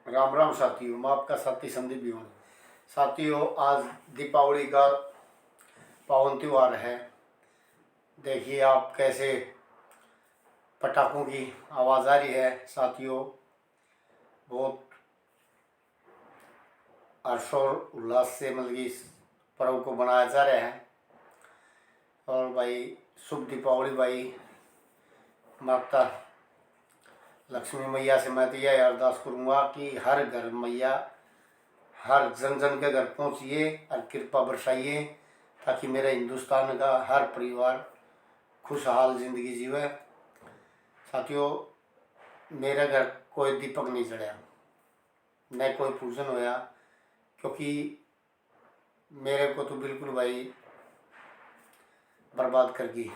राम राम साथियों, मैं आपका साथी संदीप भी हूँ। साथियों, आज दीपावली का पावन त्यौहार है। देखिए आप कैसे पटाखों की आवाज़ आ रही है। साथियों, बहुत हर्ष और उल्लास से मतलब इस पर्व को मनाया जा रहा है। और भाई, शुभ दीपावली भाई। माता लक्ष्मी मैया से मैं तो यह अरदास करूँगा कि हर घर मैया हर जन जन के घर पहुँचिए और कृपा बरसाइए, ताकि मेरे हिंदुस्तान का हर परिवार खुशहाल जिंदगी जीवे। साथियों, मेरे घर कोई दीपक नहीं चढ़ा, न कोई पूजन होया, क्योंकि मेरे को तो बिल्कुल भाई बर्बाद कर दी।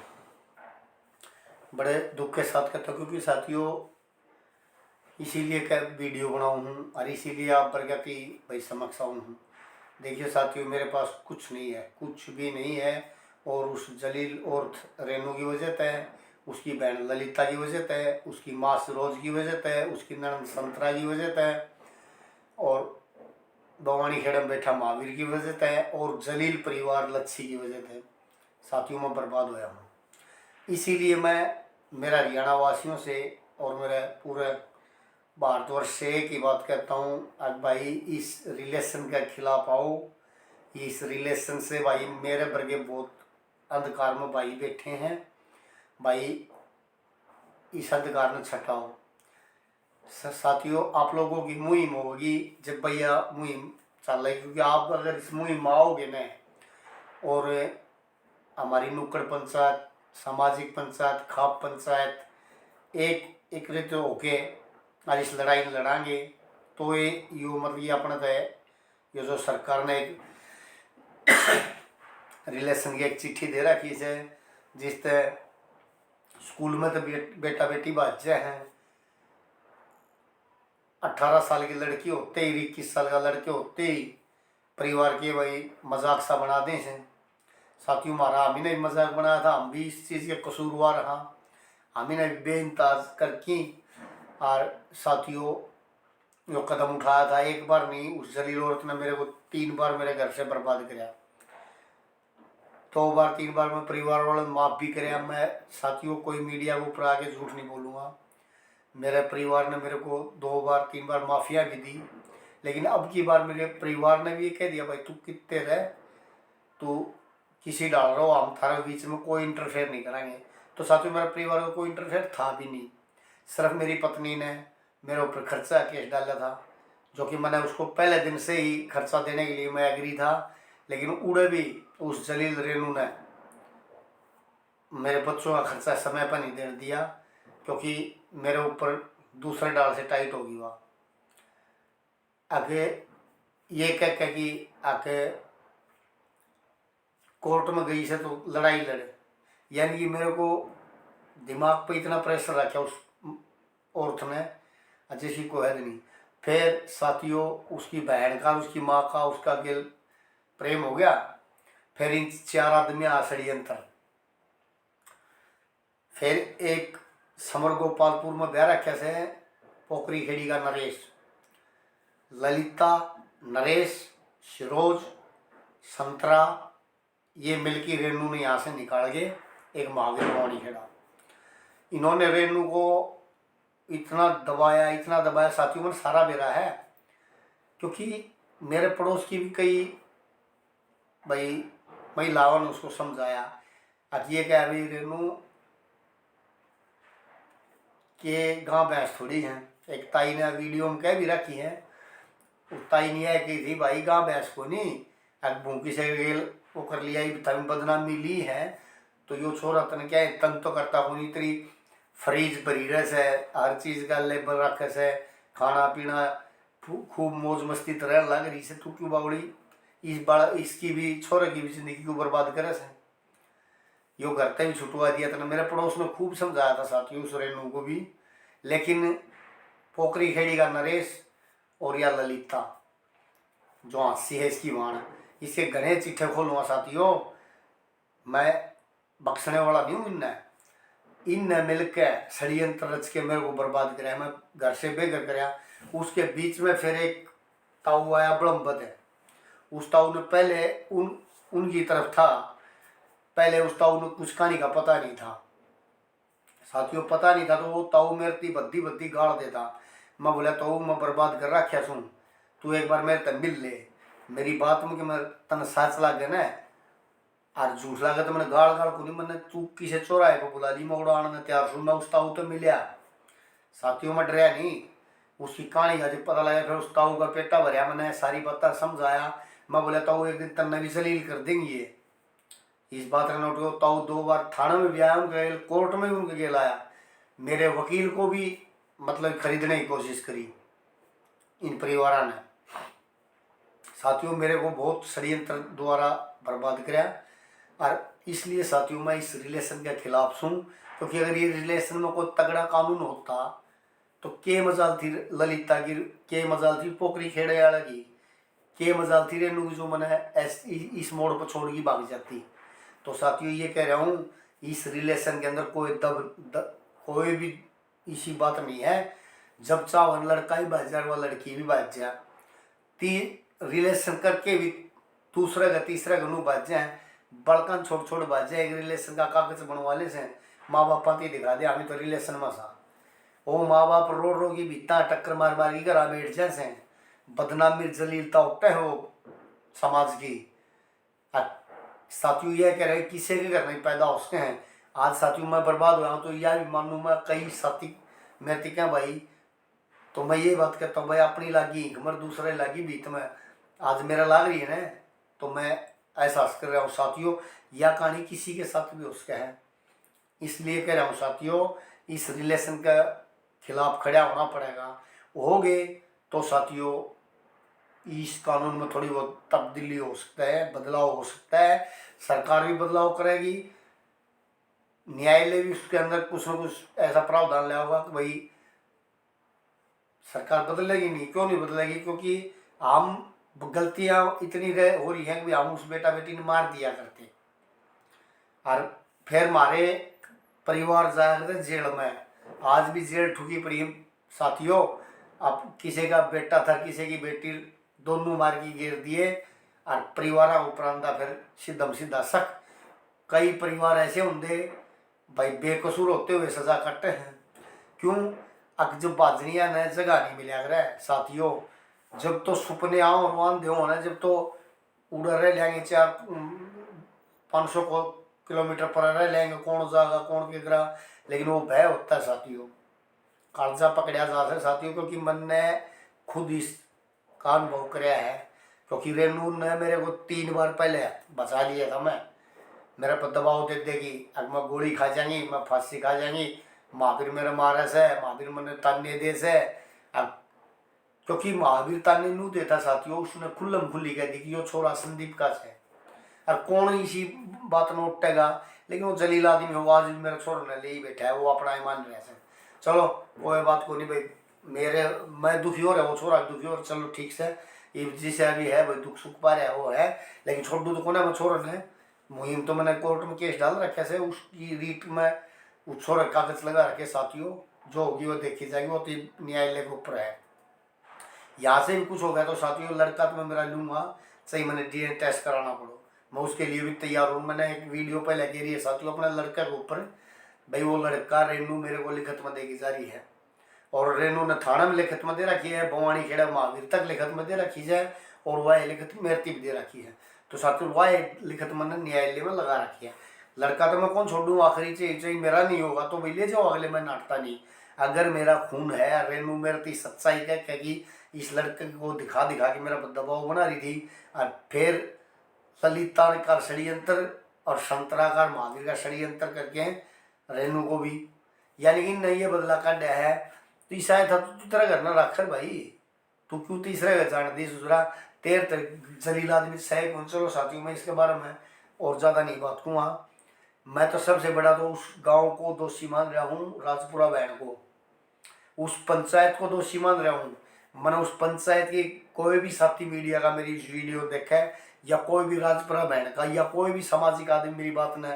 बड़े दुख के साथ कहता हूँ, क्योंकि साथियों इसीलिए क्या वीडियो बनाऊँ हूँ और इसीलिए आप प्रगति भाई समक्ष आऊँ हूँ। देखिए साथियों, मेरे पास कुछ नहीं है, कुछ भी नहीं है। और उस जलील औरत रेनू की वजह से, उसकी बहन ललिता की वजह से, उसकी माँ सरोज की वजह से, उसकी ननद संतरा की वजह से, और बवानी खेड़ा में बैठा महावीर की वजह से, और जलील परिवार लच्छी की वजह से साथियों मैं बर्बाद होया हूँ। इसीलिए मैं मेरा हरियाणा वासियों से और मेरे पूरे भारतवर्ष से एक ही बात कहता हूँ, अब भाई इस रिलेशन के खिलाफ आओ। इस रिलेशन से भाई मेरे वर्गे बहुत अंधकार में भाई बैठे हैं। भाई इस अंधकार में छटाओ। साथियों, आप लोगों की मुहिम होगी जब भैया मुहिम चल रही, क्योंकि आप अगर इस मुहिम में आओगे न, और हमारी नुक्कड़ पंचायत, सामाजिक पंचायत, खाप पंचायत एक एक रीत होके और इस लड़ाई लड़ाएंगे, तो ये यो मतलब ये अपना है, ये जो सरकार ने एक रिलेशन की एक चिट्ठी दे रखी है, जिससे स्कूल में तो बेटा बेटी बच्चे हैं, 18 साल की लड़की होते ही 21 साल का लड़के होते ही परिवार के भाई मजाक सा बना दें हैं। साथियों, हमारा हामी ने भी मजाक बनाया था, हम भी इस चीज़ के कसूरवार रहा, हामी ने भी बेइंताज करके। और साथियों, जो कदम उठाया था, एक बार नहीं, उस जलील औरत ने मेरे को 3 बार मेरे घर से बर्बाद किया। 2 बार 3 बार मैं परिवार वालों ने माफ़ भी कराया। मैं साथियों कोई मीडिया के ऊपर आके झूठ नहीं बोलूँगा। मेरे परिवार ने मेरे को 2 बार 3 बार माफ़िया भी दी, लेकिन अब की बार मेरे परिवार ने भी ये कह दिया, भाई तू कितने रह, तू किसी डाल रहा हो, हम थारे बीच में कोई इंटरफेयर नहीं करेंगे। तो साथियों, मेरे परिवार में कोई इंटरफेयर था भी नहीं। सिर्फ मेरी पत्नी ने मेरे ऊपर खर्चा केस डाला था, जो कि मैंने उसको पहले दिन से ही खर्चा देने के लिए मैं एग्री था, लेकिन उड़े भी उस जलील रेनू ने मेरे बच्चों का खर्चा समय पर नहीं दे दिया, क्योंकि मेरे ऊपर दूसरे डाल से टाइट होगी वह। आगे ये कह के कि आके कोर्ट में गई से तो लड़ाई लड़े, यानी कि मेरे को दिमाग पे इतना प्रेशर रखा उस औरत ने, जैसी को है नहीं। फिर साथियों, उसकी बहन का, उसकी माँ का, उसका गिल प्रेम हो गया। फिर इन 4 आदमी आ षड्यंत्र। फिर एक समर गोपालपुर में ब्याह रखे से पोखरी खेड़ी का नरेश, ललिता, नरेश, सरोज, संतरा, ये मिलकी रेनू ने यहाँ से निकाल के एक महावीर बवानी खेड़ा। इन्होंने रेनू को इतना दबाया साथियों, में सारा बेरा है, क्योंकि मेरे पड़ोस की भी कई भाई महिलाओं ने उसको समझाया। अब ये क्या भाई, रेनू के गांव भैंस थोड़ी हैं। एक ताई ने वीडियो में कह भी रखी है, ताई नहीं है कि थी भाई गांव भैंस को नहीं, अब भूखी से गेल वो कर लिया, बदनामी ली है। तो यो छोरा तन क्या है, तंग तो करता हूँ, इतनी फ्रीज भरी रहे से, हर चीज़ का लेबल रखे से, खाना पीना खूब मौज मस्ती तरह लग रही से, तू क्यों बावड़ी इस बड़ा इसकी भी छोरे की भी जिंदगी को बर्बाद करे से। यो घर तक भी छुटवा दिया था। मेरे पड़ोस में खूब समझाया था साथियों उस रेनू को भी, लेकिन पोखरी खेड़ी का नरेश और या ललिता जो हंसी है इसकी वाण, इसके घने चिट्ठे खोलूँगा साथियों। मैं बख्शने वाला नहीं हूँ। इनने मिलकर षड्यंत्र रच के मेरे को बर्बाद कराया। मैं घर से बेघर कराया। उसके बीच में फिर एक ताऊ आया बड़म्बत है। उस ताऊ ने पहले उनकी तरफ था, पहले उस ताऊ ने कुछ कहानी का पता नहीं था साथियों, पता नहीं था। तो वो ताऊ मेरे बद्दी बद्दी गाड़ देता। मैं बोला ताऊ मैं बर्बाद कर रखा सुन, तू एक बार मेरे तन मिल ले, मेरी बात में कि मैं तन सच लागे ना और झूठ लागे तो मैंने गाड़ गाड़ को नहीं, मैंने तू किसे चौराहे को बुला ली, मैं उड़ाने ने तैयार सुन। मैं उस ताऊ तो मिलिया साथियों, में डरिया नहीं। उसकी कहानी का जब पता लगा फिर उस ताऊ का पेटा भरया, मैंने सारी बातें समझाया। मैं बोला ताऊ एक दिन तन्ने भी जलील कर देंगे, इस बात ने नोट करो। ताऊ 2 बार थाने में भी आया, उनके कोर्ट में भी उनके गेल आया, मेरे वकील को भी मतलब खरीदने की कोशिश करी इन परिवार ने साथियों, मेरे को बहुत षड्यंत्र द्वारा बर्बाद कराया। और इसलिए साथियों मैं इस रिलेशन के खिलाफ हूँ, क्योंकि अगर ये रिलेशन में कोई तगड़ा कानून होता तो के मजाल थी ललिता की, के मजाल थी पोखरी खेड़े वाला की, के मजाल थी रेनू की जो मैंने इस मोड़ पर छोड़ की भाग जाती। तो साथियों ये कह रहा हूँ इस रिलेशन के अंदर कोई भी इसी बात नहीं है। जब चाहो लड़का ही भाज जाए व लड़की भी भाज जाए, ती रिलेशन करके भी दूसरे का तीसरे का नू भाज जाए, बड़कन छोड़ छोड़ भाज जाए। एक रिलेशन का कागज बनवाले से माँ बापा की दिखा दे हमें तो रिलेशन में सा, वो माँ बाप रो रो की बीता टक्कर मार मार की घर बैठ जाए, बदनामी जलीलता होते हैं वो समाज की। साथियों यह कह रहे किसी के घर नहीं पैदा उसके हैं। आज साथियों मैं बर्बाद हुआ हूँ तो यह भी मानू मैं कई साथी मेरे क्या भाई, तो मैं ये बात कहता हूँ भाई अपनी लागी मर दूसरे लागी बीत में आज मेरा लाग रही है ना, तो मैं एहसास कर रहा हूँ साथियों यह कहानी किसी के साथ भी उसका है। इसलिए कह रहा हूँ साथियों इस रिलेशन का खिलाफ खड़ा होना पड़ेगा। हो गए तो साथियों इस कानून में थोड़ी बहुत तब्दीली हो सकता है, बदलाव हो सकता है, सरकार भी बदलाव करेगी, न्यायालय भी उसके अंदर कुछ न कुछ ऐसा प्रावधान लाया होगा कि भाई सरकार बदलेगी नहीं। क्यों नहीं बदलेगी? क्योंकि हम गलतियां इतनी हो रही हैं कि हम उस बेटा बेटी ने मार दिया करते और फिर हमारे परिवार जाया करते जेल में। आज भी जेल ठुकी पड़ी साथियों। अब किसी का बेटा था किसी की बेटी दोनों मार की गिर दिए और परिवार उपरांत फिर सीधम सीधा शक। कई परिवार ऐसे होंगे भाई बेकसूर होते हुए सजा कटते हैं। क्यों? अब जब बाजनिया ने जगह नहीं मिला कर साथियों, जब तो सुपने आओ और वान दे ना, जब तो उड़ रहे लेंगे 400-500 किलोमीटर पर रह लेंगे, कौन जाएगा कौन के गिरा, लेकिन वो भय होता है साथियों, कालजा पकड़ा जा सकता साथियों। क्योंकि मन ने खुद इस का अनुभव कराया है। क्योंकि रेनू ने मेरे को 3 बार पहले बचा लिया था। मेरे पर दबाव दे देगी, अब मैं गोली खा जाएंगी, मैं फांसी खा जाएंगी, महावीर मेरे मारे से, महावीर मैंने ताने दे से। अब क्योंकि महावीर ताने नू देता साथियों, उसने खुल्लम खुल्ली कह दी कि यो छोरा संदीप का है और कौन इसी बात में उठेगा। लेकिन वो जलील आदमी हो, आज भी मेरे छोर ने ले ही बैठा है, वो अपना ईमान रहा है। चलो कोई बात को नहीं भाई, मेरे मैं दुखी हो रहा वो छोरा दुखी हो, चलो ठीक से ये जिसे अभी है भाई दुख सुख पा रहा है वो है। लेकिन छोटू तो कोने में छोर ने मुहिम तो मैंने कोर्ट में केस डाल रखे से, उसकी रीट में उस छोरे कागज लगा रखे साथियों, जो होगी वो देखी जाएगी, वो तो न्यायालय के ऊपर है। यहाँ से भी कुछ हो गया तो साथियों लड़का तो मैं मेरा लूँगा, सही मैंने डीएनए टेस्ट कराना पड़ो, मैं उसके लिए भी तैयार हूँ। मैंने एक वीडियो पहले कह रही है साथियों अपने लड़के के ऊपर, भाई वो लड़का रेनू मेरे को लिखत में देगी जा रही है, और रेनू ने थाना में लिखत में दे रखी है, बवानी खेड़ा महावीर तक लिखत में दे रखी है, और वह लिखत मेरती भी दे रखी है। तो साथियों वह लिखत मैंने न्यायालय में लगा रखी है। लड़का तो मैं कौन छोड़ दूँ, आखिरी चाहिए मेरा नहीं होगा तो भाई ले जाओ अगले, मैं नाटता नहीं। अगर मेरा खून है, रेनू मेरती सच्चाई का कहेगी इस लड़के को दिखा दिखा के मेरा दबाव बना रही थी, और फिर ललिता का षड्यंत्र और संतराकार महावीर का षड्यंत्र करके रेनू को भी, यानी कि नहीं ये बदला काट है। तो ईसा था तू तेरा घर ना रखर भाई, तू क्यों तीसरे घर जान दी दूसरा तेर जलील आदमी सही कौन। चलो साथियों मैं इसके बारे में और ज़्यादा नहीं बात कहूँगा। मैं तो सबसे बड़ा तो उस गांव को दोषी मान रहा हूँ, राजपुरा बहन को, उस पंचायत को दोषी मान रहा हूँ। मैंने उस पंचायत की कोई भी साथी मीडिया का मेरी इस वीडियो देखा है, या कोई भी राजपुरा बहन का या कोई भी सामाजिक आदमी मेरी बात ने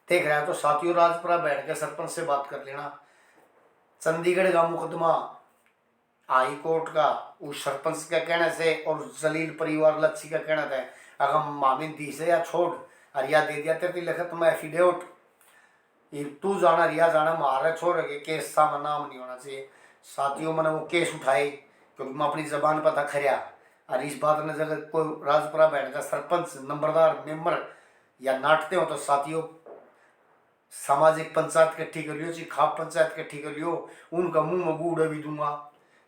देख रहा है, तो साथियों राजपुरा बहन के सरपंच से बात कर लेना। चंडीगढ़ का मुकदमा हाई कोर्ट का उस सरपंच का कहने से और जलील परिवार लच्छी का कहना था अगर मामी दी से या छोड़ और या दे दिया तेरे लिखा तुम्हें एफिडेविट ये तू जाना रिया जाना मारे छोड़ के केस सा नाम नहीं होना चाहिए। साथियों मैंने वो केस उठाए क्योंकि मैं अपनी जबान पर था खरिया और इस बात ने जगह कोई राजपुरा बैठ का सरपंच नंबरदार मेंबर या नाटते हो तो साथियों सामाजिक पंचायत इकट्ठी कर लियो खाप पंचायत इकट्ठी कर लियो उनका मुंह में बूढ़े भी दूंगा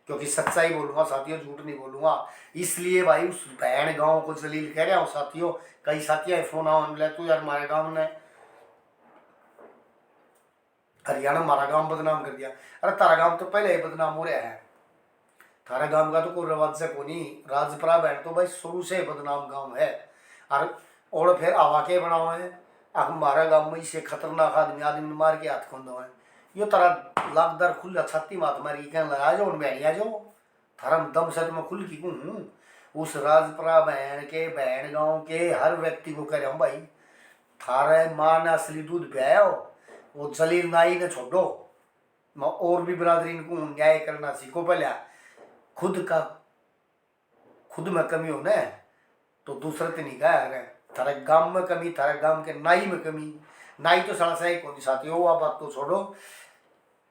क्योंकि सच्चाई बोलूंगा साथियों झूठ नहीं बोलूंगा। इसलिए भाई उस बहन गांव को जलील कह रहा हूँ साथियों। कई साथी फोन आओ बोले तू यार हमारे गांव ने हरियाणा हमारा गांव बदनाम कर दिया। अरे तारा गांव तो पहले ही बदनाम हो रहा है। थारा गांव का तो कोई रवाज से को नहीं राजपुरा बहन तो भाई शुरू से बदनाम गांव है। और फिर आवा के बनाओ है हमारा गांव में इसे खतरनाक आदमी आदमी मार के हाथ खोंदो है यो तारा लाखदार खुला छाती मात मारी कहने लगा आ जाओ बहनी आ जाओ थारा दम से तो मैं खुल की हूँ। उस राजपुरा बहन के बहन गांव के हर व्यक्ति को कह रहा हूँ भाई थारे माँ ने असली दूध पियाया हो वो जलील नाई ने छोड़ो। मैं और भी बिरादरी को न्याय करना सीखो पहले खुद में कमी हो ना तो दूसरे तो नहीं कहा थारे गांव में कमी थारे गांव के नाई में कमी नाई तो साला सही कौन साथी हो आप बात तो छोड़ो।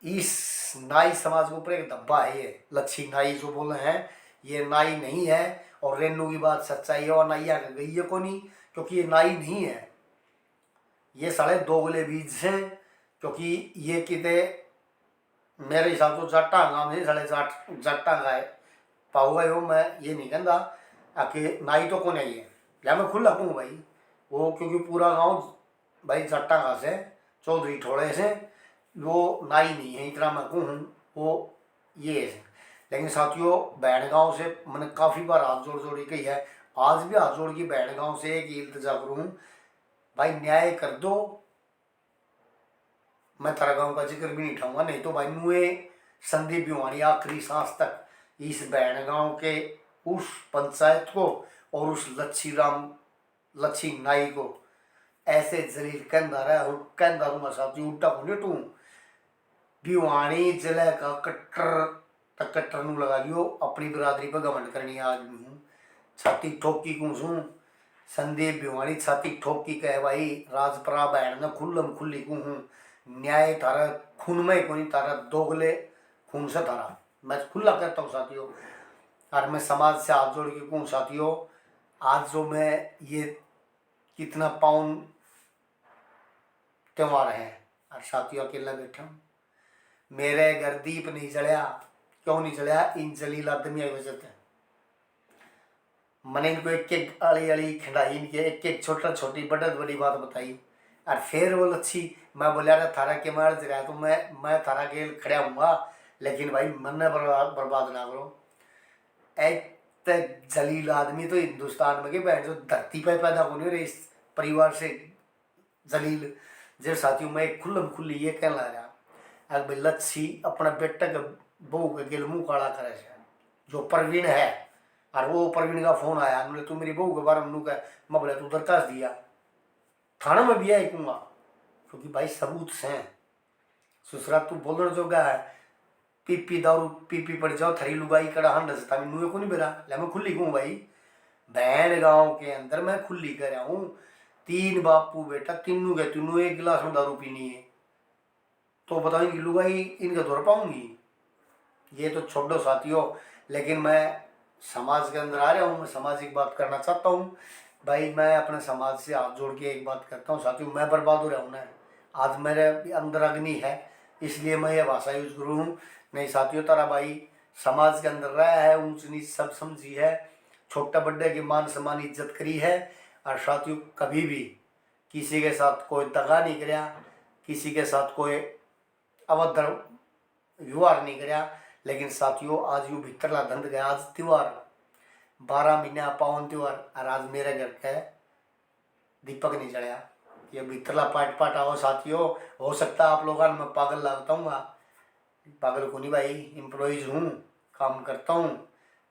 इस नाई समाज के ऊपर एक धब्बा है ये लच्छी नाई जो बोले हैं ये नाई नहीं है और रेनू की बात सच्चाई है और नाइया का गई है को नहीं क्योंकि ये नाई नहीं है ये साले दोगले बीज हैं क्योंकि ये किते मेरे हिसाब से जट्टा गाँव में साले जट्टा गाय पाऊगा यो मैं ये नहीं कहता आके नाई तो को नहीं है या मैं खुला कहूँ भाई वो क्योंकि पूरा गांव भाई जट्टा गाँव से चौधरी ठोड़े से वो नाई नहीं है इतना मैं कहूँ वो ये है। लेकिन साथियों बहन गाँव से मैंने काफ़ी बार हाथ जोड़ कही है आज भी हाथ जोड़ की बहन गाँव से एक इल्तजा करूँ भाई न्याय कर दो। मैं तारा गाँव का जिक्र भी नहीं उठाऊंगा नहीं तो भाई मुए संदीप भिवानी आखिरी सांस तक इस बहन गाँव के उस पंचायत को और उस लच्छी नाई को ऐसे जलील कहना मैं साथी उल्टा को नहीं टू भिवानी जिले का कट्टर नू लगा लियो अपनी बिरादरी पर घमंड करनी आदमी हूँ छाती ठोकी कूसूँ संदीप भिवानी छाती ठोकी कहे भाई राजपुरा बहन ने खुल्लम खुल्ली कहूँ न्याय तारा खून में कोई तारा दोगले खून से तारा मैं खुला कहता हूँ साथियों। और मैं समाज से हाथ जोड़ के कहूँ साथियों आज जो मैं ये कितना पाउन त्यौहार है और साथियों अकेला बैठा हूँ मेरे घर दीप नहीं जलिया क्यों नहीं जलिया इन जलील आदमी वजह से मैंने इनको एक अली खिंडाई इनके एक छोटा छोटी बड़ी बात बताई और फिर वो लच्छी मैं बोलिया थारा के मार जगह तो मैं थारा के खड़ा हूँगा लेकिन भाई मन ने बर्बाद ना करो। एक जलील आदमी तो हिंदुस्तान में के बैठ जो धरती पर पैदा होने रहे इस परिवार से जलील जब साथियों मैं खुल्लम खुल्ली ये कहना रहा भाई लच्छी अपना बेटा के बहू के गिल मुँह काला करे जो प्रवीण है और वो प्रवीण का फोन आया बोले तू मेरी बहू के बारे में कह मैं बोला तू दरखास्त दिया थाना में भी आई कहूँगा क्योंकि भाई सबूत हैं सुसरा तू बोलने जोगा है पीपी दारू पीपी पड़ जाओ थरी लुगाई कड़ा हंड से तामी नुए को नहीं बेरा ले मैं खुली कहूँ भाई बहन गाँव के अंदर मैं खुली कर रहा हूँ 3 बापू बेटा तीनों के तीनों एक गिलास में दारू पीनी है तो बताओ इनकी लुगाई इनके दौर पाऊंगी ये तो छोड़ो साथियों। लेकिन मैं समाज के अंदर आ रहा हूँ मैं सामाजिक बात करना चाहता हूँ भाई मैं अपने समाज से हाथ जोड़ के एक बात करता हूँ साथियों मैं बर्बाद हो रहा हूँ ना आज मेरे अंदर अग्नि है इसलिए मैं ये भाषा यूज करूँ नहीं साथियों तारा भाई समाज के अंदर रहा है ऊंच नीच सब समझी है छोटा बड़े की मान सम्मान इज्जत करी है और साथियों कभी भी किसी के साथ कोई दगा नहीं कराया किसी के साथ कोई अभद्र व्यवहार नहीं कराया। लेकिन साथियों आज यू भीतरला धंध गया आज त्यौहार 12 महीने पावन त्यौहार और आज मेरे घर के दीपक नहीं चढ़िया ये भीतरला पाट आओ साथियों। हो सकता है आप लोगों मैं पागल लगता हूँ पागल को नहीं भाई एम्प्लॉइज हूँ काम करता हूँ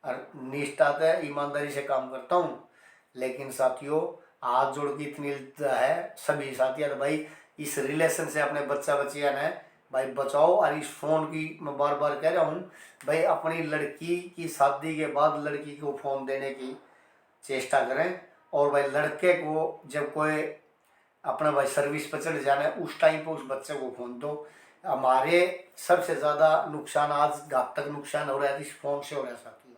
और निष्ठा से ईमानदारी से काम करता हूँ। लेकिन साथियों हाथ जोड़ की इतनी है सभी साथी भाई इस रिलेशन से अपने बच्चा बच्चियाँ ने भाई बचाओ। और इस फ़ोन की मैं बार बार कह रहा हूँ भाई, अपनी लड़की की शादी के बाद लड़की को फ़ोन देने की चेष्टा करें। और भाई लड़के को जब कोई अपना भाई सर्विस पर चढ़ जाना है उस टाइम पर उस बच्चे को फ़ोन दो। हमारे सबसे ज़्यादा नुकसान, आज घातक नुकसान हो रहा है इस फ़ोन से हो रहा है साथियों।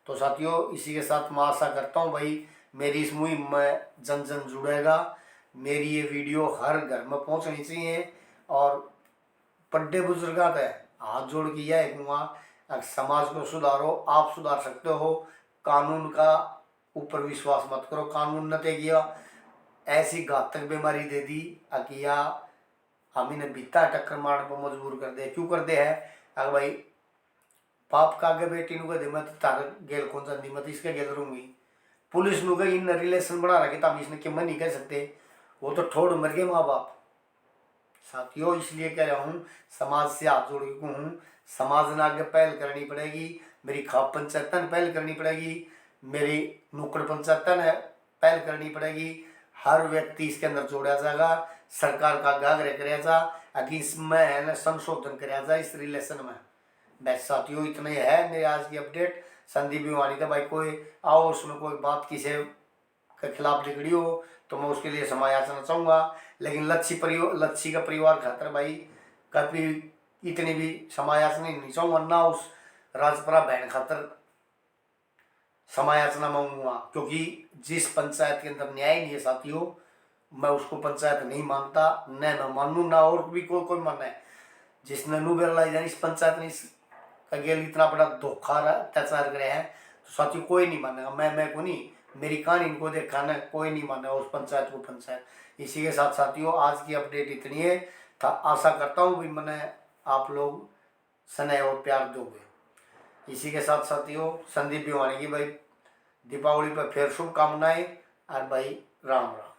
तो साथियों इसी के साथ मैं आशा करता हूँ भाई मेरी इस मुहिम में जन जन जुड़ेगा, मेरी ये वीडियो हर घर में पहुँचनी चाहिए। और बड़े बुजुर्गों का हाथ जोड़ के यह कहूँगा, समाज को सुधारो, आप सुधार सकते हो। कानून का ऊपर विश्वास मत करो, कानून न ते किया ऐसी घातक बीमारी दे दी अकिया हम इन्हें बीता टक्कर मारने पर मजबूर कर दे। क्यों कर दे है? अगर भाई बाप का आगे बेटी नु कह मत तार गेल कौन सा मत इसके गेल रहूंगी, पुलिस नु कही इन रिलेशन बना रखे तब इसने कि मैं नहीं कह सकते, वो तो ठोड़ मर गए माँ बाप। साथियों इसलिए कह रहा हूँ, समाज से हाथ जोड़ के हूँ, समाज ने आगे पहल करनी पड़ेगी। मेरी खाप पंचायत ने पहल करनी पड़ेगी, मेरी नुक्कड़ पंचायत ने पहल करनी पड़ेगी। हर व्यक्ति इसके अंदर जोड़ा जाएगा, सरकार का आग्रह कराया जा कि इसमें संशोधन कराया जाए इस रिलेशन में। बस साथियों इतना ही है मेरी आज की अपडेट। संदीप भिवानी का भाई कोई आओ उसमें कोई बात किसी के खिलाफ निकली हो तो मैं उसके लिए क्षमा याचना चाहूँगा। लेकिन लच्छी का परिवार खातर भाई कभी इतनी भी क्षमा याचना नहीं चाहूँगा, ना उस राजपरा बहन खातर क्षमा याचना मांगूंगा। क्योंकि जिस पंचायत के अंदर न्याय नहीं है साथियों, मैं उसको पंचायत नहीं मानता, न मैं मानू ना और भी कोई मानना है। जिसने नु बेरला इस पंचायत ने गेल इतना बड़ा धोखा अत्याचार करे हैं तो साथियों कोई नहीं मानेगा। मैं को नहीं, मेरी कहानी इनको देखा ना, कोई नहीं मानेगा उस पंचायत को पंचायत। इसी के साथ साथियों आज की अपडेट इतनी है, आशा करता हूँ भी मैंने आप लोग स्नेह और प्यार दोगे। इसी के साथ साथियों संदीप भिवानी की भाई दीपावली पर फिर शुभकामनाएं और भाई राम राम।